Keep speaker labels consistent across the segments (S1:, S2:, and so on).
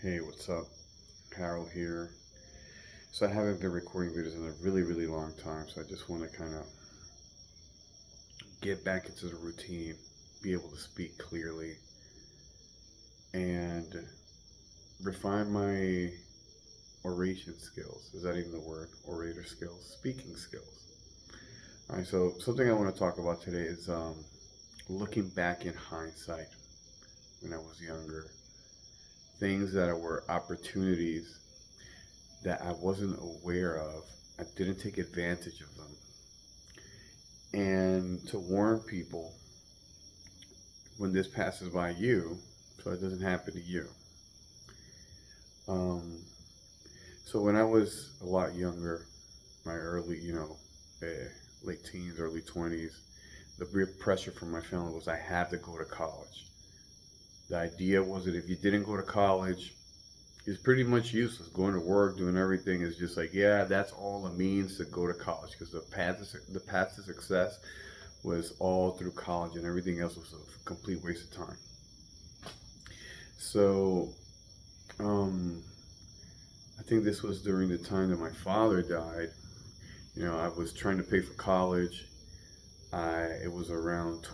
S1: Hey, what's up? Harold here. So I haven't been recording videos in a really, really long time, so I just want to kind of get back into the routine, be able to speak clearly, and refine my oration skills. Is that even the word? Orator skills, speaking skills. All right, so something I want to talk about today is looking back in hindsight when I was younger, things that were opportunities that I wasn't aware of. I didn't take advantage of them. And to warn people when this passes by you so it doesn't happen to you. Um, so when I was a lot younger, my early, late teens, early 20s, the real pressure from my family was I had to go to college. The idea was that if you didn't go to college, it's pretty much useless. Going to work, doing everything is just like, yeah, that's all it means to go to college because the path to success was all through college and everything else was a complete waste of time. So, um, I think this was during the time that my father died. I was trying to pay for college. It was around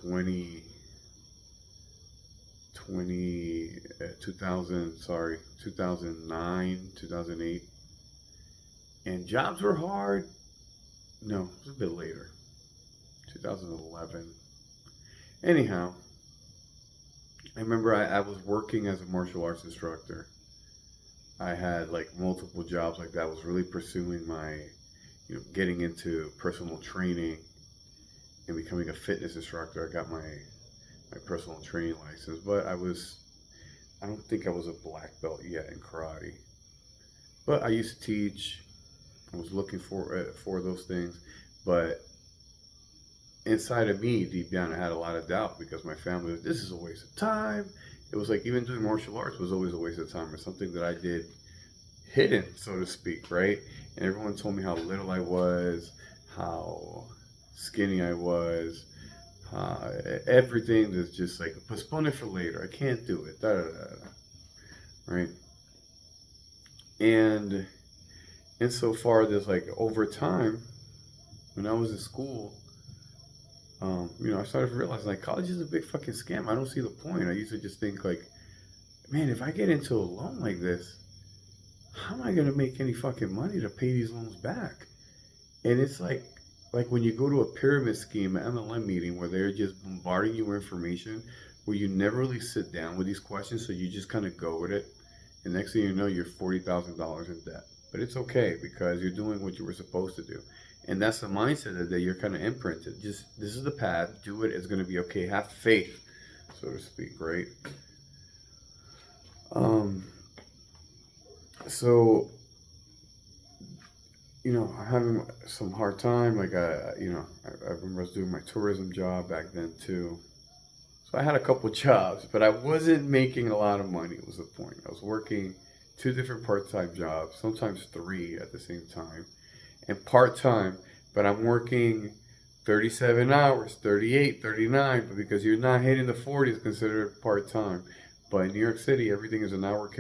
S1: 2009, 2008. And jobs were hard. No, it was a bit later, 2011. Anyhow, I remember I was working as a martial arts instructor. I had like multiple jobs like that. I was really pursuing my, getting into personal training and becoming a fitness instructor. I got my personal training license, but I don't think I was a black belt yet in karate. But I used to teach. I was looking for those things, but inside of me, deep down, I had a lot of doubt because my family was, this is a waste of time. It was like even doing martial arts was always a waste of time or something that I did hidden, so to speak, right? And everyone told me how little I was, how skinny I was, everything is just like postpone it for later. I can't do it, da, da, da, da, right? And insofar as like over time, when I was in school, I started to realize like college is a big fucking scam. I don't see the point. I used to just think like, man, if I get into a loan like this, how am I gonna make any fucking money to pay these loans back? And it's like when you go to a pyramid scheme, an MLM meeting where they're just bombarding you with information, where you never really sit down with these questions, so you just kind of go with it. And next thing you know, you're $40,000 in debt. But it's okay because you're doing what you were supposed to do. And that's the mindset that you're kind of imprinted. Just this is the path, do it, it's going to be okay. Have faith, so to speak, right? Um, so I'm having some hard time. Like, I remember I was doing my tourism job back then too. So I had a couple jobs, but I wasn't making a lot of money, was the point. I was working two different part-time jobs, sometimes three at the same time. And part-time, but I'm working 37 hours, 38, 39, but because you're not hitting the 40, it's considered part-time. But in New York City, everything is an hour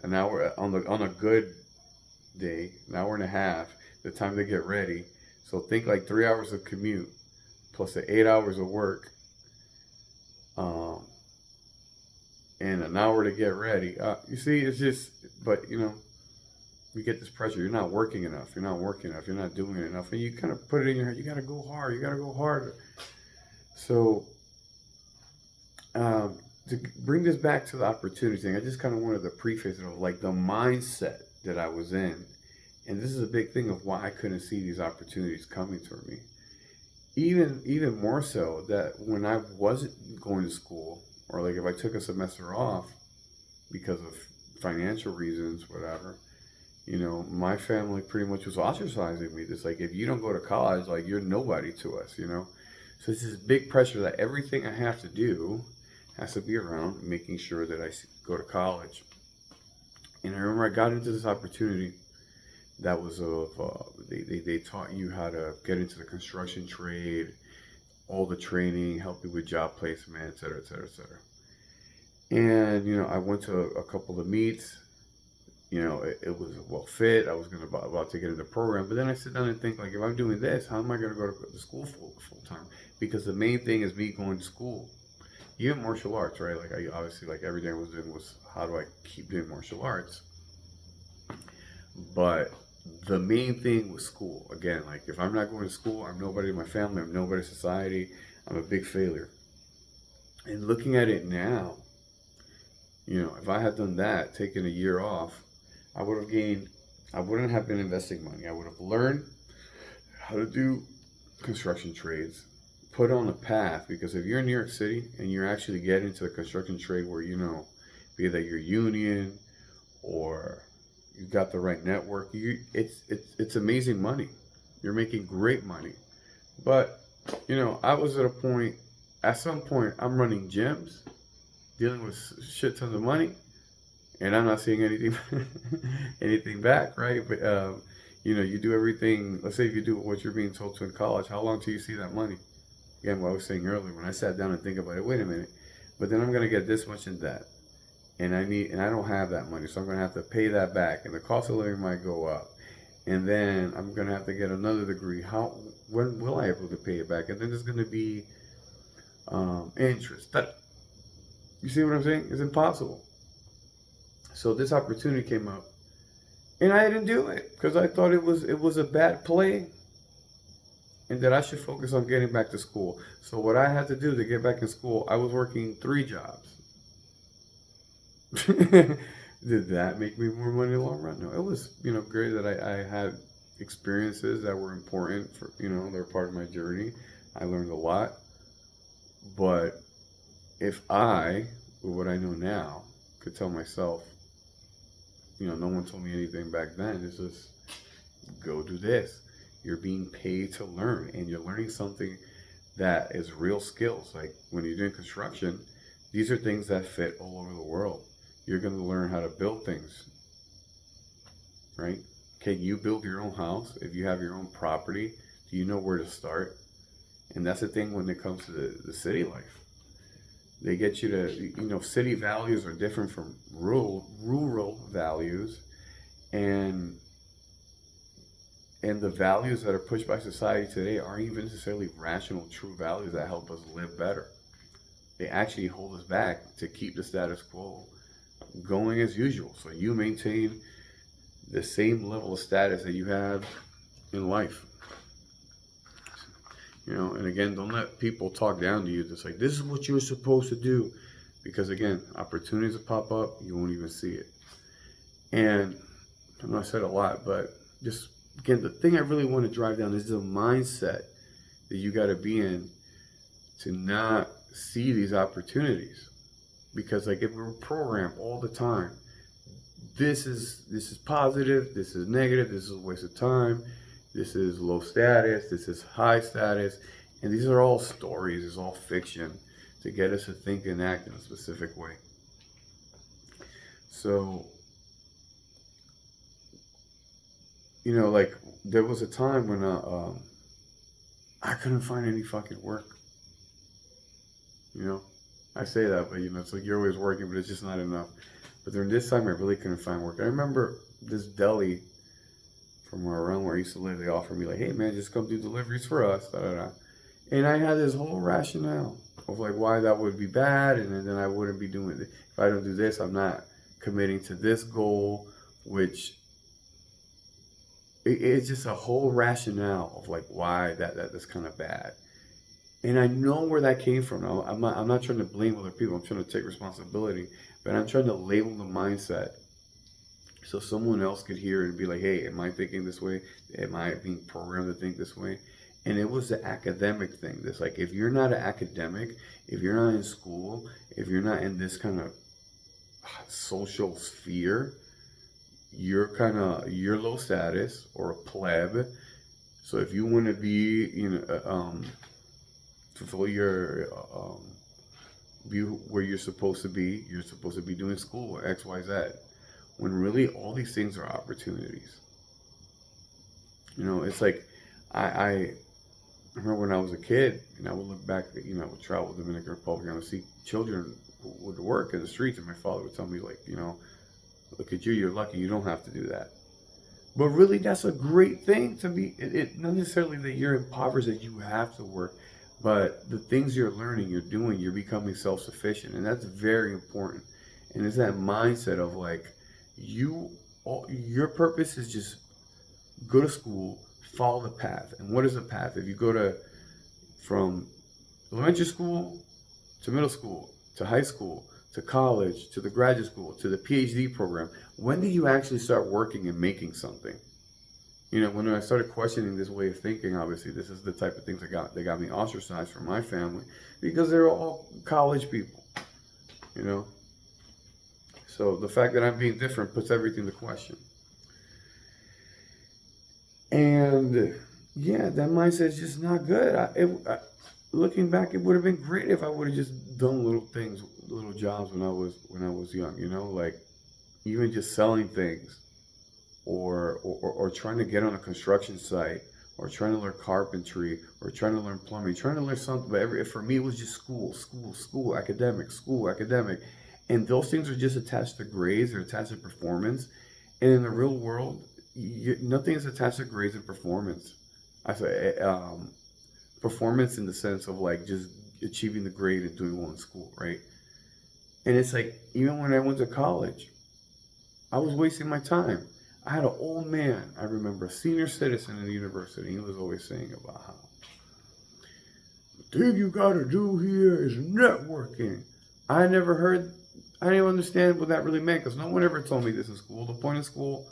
S1: on a good day, an hour and a half, the time to get ready. So think like 3 hours of commute plus the 8 hours of work, um, and an hour to get ready. You see, it's just, but you get this pressure. You're not working enough. You're not working enough. You're not doing enough, and you kind of put it in your head. You got to go hard. You got to go harder. So, to bring this back to the opportunity thing, I just kind of wanted to preface it of like the mindset that I was in. And this is a big thing of why I couldn't see these opportunities coming toward me. Even more so that when I wasn't going to school, or like if I took a semester off because of financial reasons, whatever, my family pretty much was ostracizing me. Just like if you don't go to college, like you're nobody to us. So it's this big pressure that everything I have to do has to be around making sure that I go to college. And I remember I got into this opportunity that was they taught you how to get into the construction trade, all the training, help you with job placement, et cetera, et cetera, et cetera. And, I went to a couple of meets. It was a well fit. I was gonna about to get into the program, but then I sit down and think, like, if I'm doing this, how am I gonna go to school full time? Because the main thing is me going to school. You have martial arts, right? Like, I obviously, like, everything I was doing was, how do I keep doing martial arts? But the main thing was school. Again, like, if I'm not going to school, I'm nobody in my family. I'm nobody in society. I'm a big failure. And looking at it now, if I had done that, taken a year off, I would have gained, I wouldn't have been investing money. I would have learned how to do construction trades, put on a path. Because if you're in New York City and you're actually getting into the construction trade where, be that you're union or you got the right network, it's amazing money. You're making great money. But, I was at some point, I'm running gyms, dealing with shit tons of money, and I'm not seeing anything anything back, right? But you do everything. Let's say if you do what you're being told to in college, how long till you see that money? Again, what I was saying earlier, when I sat down and think about it, wait a minute, but then I'm gonna get this much in debt, and I don't have that money, so I'm gonna have to pay that back, and the cost of living might go up, and then I'm gonna have to get another degree. When will I be able to pay it back? And then there's gonna be interest. You see what I'm saying? It's impossible. So this opportunity came up, and I didn't do it because I thought it was a bad play, and that I should focus on getting back to school. So what I had to do to get back in school, I was working 3 jobs. Did that make me more money in the long run? No, it was great that I had experiences that were important for they're part of my journey. I learned a lot, but if I, with what I know now, could tell myself, no one told me anything back then. It's just go do this. You're being paid to learn, and you're learning something that is real skills. Like when you're doing construction, these are things that fit all over the world. You're going to learn how to build things, right? Can you build your own house? If you have your own property, do you know where to start? And that's the thing when it comes to the city life. They get you to, city values are different from rural values, and the values that are pushed by society today aren't even necessarily rational, true values that help us live better. They actually hold us back to keep the status quo going as usual. So you maintain the same level of status that you have in life. And again, don't let people talk down to you. Just like, this is what you're supposed to do. Because again, opportunities will pop up, you won't even see it. And I know I said a lot, but just, again, the thing I really want to drive down is the mindset that you got to be in to not see these opportunities. Because like, if we're programmed all the time, this is positive, this is negative, this is a waste of time, this is low status, this is high status, and these are all stories, it's all fiction to get us to think and act in a specific way. So, like, there was a time when I couldn't find any fucking work. I say that, but it's like you're always working, but it's just not enough. But during this time, I really couldn't find work. I remember this deli from around where I used to live, they offered me like, hey man, just come do deliveries for us, da da da. And I had this whole rationale of like why that would be bad, and then I wouldn't be doing it. If I don't do this, I'm not committing to this goal, which it's just a whole rationale of like why that's kind of bad. And I know where that came from. I'm not trying to blame other people. I'm trying to take responsibility, but I'm trying to label the mindset so someone else could hear it and be like, hey, am I thinking this way? Am I being programmed to think this way? And it was the academic thing. This, like, if you're not an academic, if you're not in school, if you're not in this kind of social sphere, you're low status or a pleb. So if you want to be, fulfill your be where you're supposed to be doing school or X, Y, Z. When really all these things are opportunities. It's like I remember when I was a kid and I would look back, I would travel to the Dominican Republic and I would see children would work in the streets, and my father would tell me, like, look at you, you're lucky, you don't have to do that. But really, that's a great thing to be. Not necessarily that you're impoverished, that you have to work, but the things you're learning, you're doing, you're becoming self-sufficient, and that's very important. And it's that mindset of like, your purpose is just go to school, follow the path. And what is the path? If you go from elementary school to middle school to high school to college to the graduate school to the PhD program, when do you actually start working and making something? When I started questioning this way of thinking, obviously this is the type of things that got me ostracized from my family, because they're all college people. So the fact that I'm being different puts everything to question. And yeah, that mindset is just not good. Looking back, it would have been great if I would have just done little things, little jobs when I was young. Like even just selling things, or trying to get on a construction site, or trying to learn carpentry, or trying to learn plumbing, trying to learn something. But for me, it was just school, academic, and those things are just attached to grades, they're attached to performance. And in the real world, nothing is attached to grades and performance. I say performance in the sense of like just achieving the grade and doing well in school, right? And it's like, even when I went to college, I was wasting my time. I had an old man, I remember, a senior citizen in the university. He was always saying about how the thing you gotta do here is networking. I didn't understand what that really meant, because no one ever told me this in school. The point of school,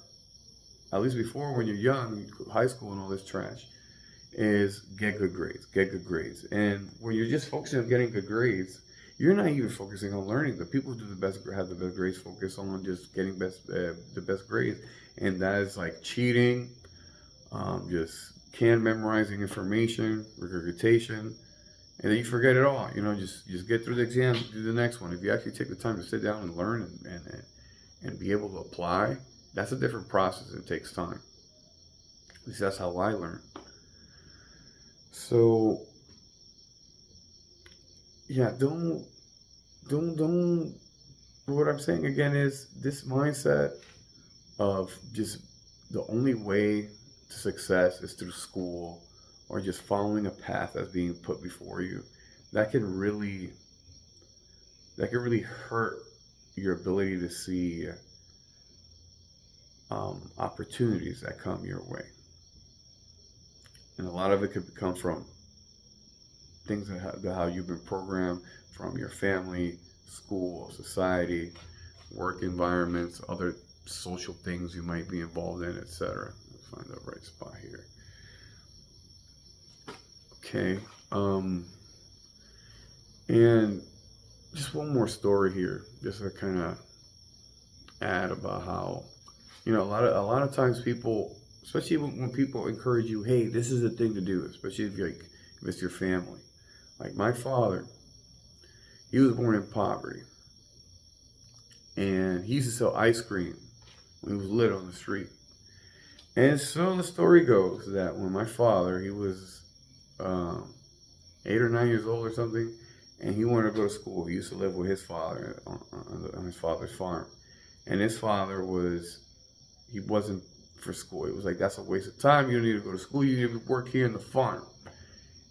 S1: at least before, when you're young, high school and all this trash, is get good grades. And when you're just focusing on getting good grades, you're not even focusing on learning. The people who have the best grades focus on just getting the best grades, and that is like cheating, just memorizing information, regurgitation, and then you forget it all. Just get through the exam, do the next one. If you actually take the time to sit down and learn and be able to apply, that's a different process. It takes time. At least that's how I learn. So yeah, don't. What I'm saying again is this mindset of just the only way to success is through school, or just following a path that's being put before you. That can really hurt your ability to see opportunities that come your way. And a lot of it could come from things that how you've been programmed from your family, school, society, work environments, other social things you might be involved in, etc. Let's find the right spot here. Okay. And just one more story here, just to kind of add about how, a lot of times people, especially when people encourage you, hey, this is the thing to do, especially if it's your family. Like my father, he was born in poverty, and he used to sell ice cream when he was lit on the street. And so the story goes that when my father, he was 8 or 9 years old or something, and he wanted to go to school. He used to live with his father on his father's farm. And his father he wasn't for school. He was like, that's a waste of time. You don't need to go to school. You need to work here in the farm.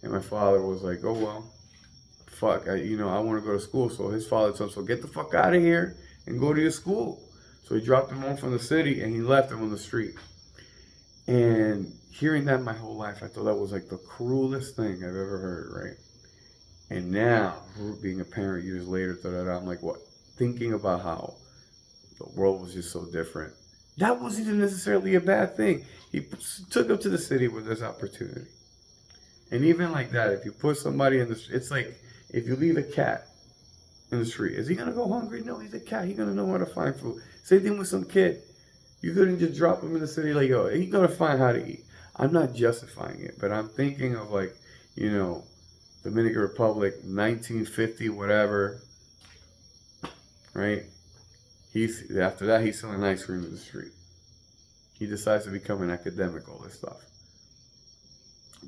S1: And my father was like, oh, well, fuck, I want to go to school. So his father told him, so get the fuck out of here and go to your school. So he dropped him home from the city, and he left him on the street. And hearing that my whole life, I thought that was like the cruelest thing I've ever heard, right? And now, being a parent years later, I'm like, what? Thinking about how the world was just so different. That wasn't even necessarily a bad thing. He took him to the city with this opportunity. And even like that, if you put somebody in the street, it's like if you leave a cat in the street, is he going to go hungry? No, he's a cat. He's going to know where to find food. Same thing with some kid. You couldn't just drop him in the city like, oh, he's going to find how to eat. I'm not justifying it, but I'm thinking of like, Dominican Republic, 1950, whatever, right? After that, he's selling ice cream in the street. He decides to become an academic, all this stuff.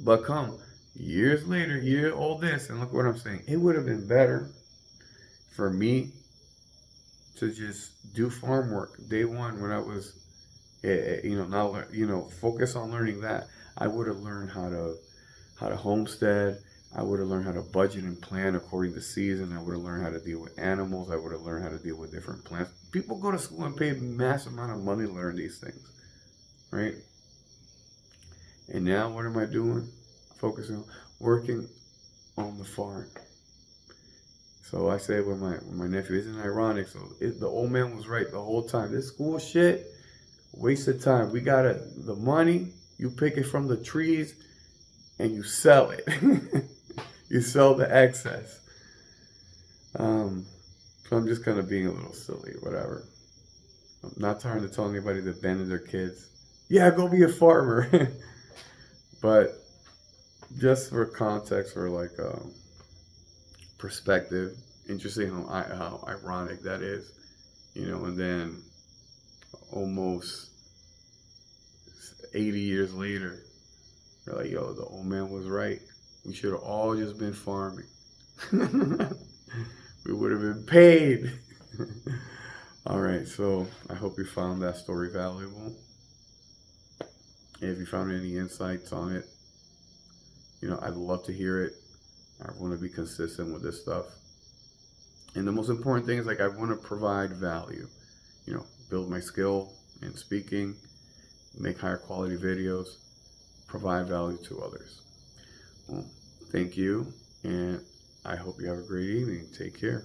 S1: But come years later, all this, and look what I'm saying. It would have been better for me to just do farm work day one when I was, focus on learning that. I would have learned how to homestead. I would have learned how to budget and plan according to season. I would have learned how to deal with animals. I would have learned how to deal with different plants. People go to school and pay a massive amount of money to learn these things, right? And now what am I doing? Focusing on working on the farm. So I say with my nephew, isn't it ironic? So the old man was right the whole time. This school shit, waste of time. We got the money. You pick it from the trees and you sell it. You sell the excess. So I'm just kind of being a little silly, whatever. I'm not trying to tell anybody to abandon their kids. Yeah, go be a farmer. But just for context, or like perspective, interesting how ironic that is, and then almost 80 years later, we're like, yo, the old man was right. We should have all just been farming. We would have been paid. All right, so I hope you found that story valuable. If you found any insights on it, I'd love to hear it. I want to be consistent with this stuff. And the most important thing is, like, I want to provide value, build my skill in speaking, make higher quality videos, provide value to others. Well, thank you, and I hope you have a great evening. Take care.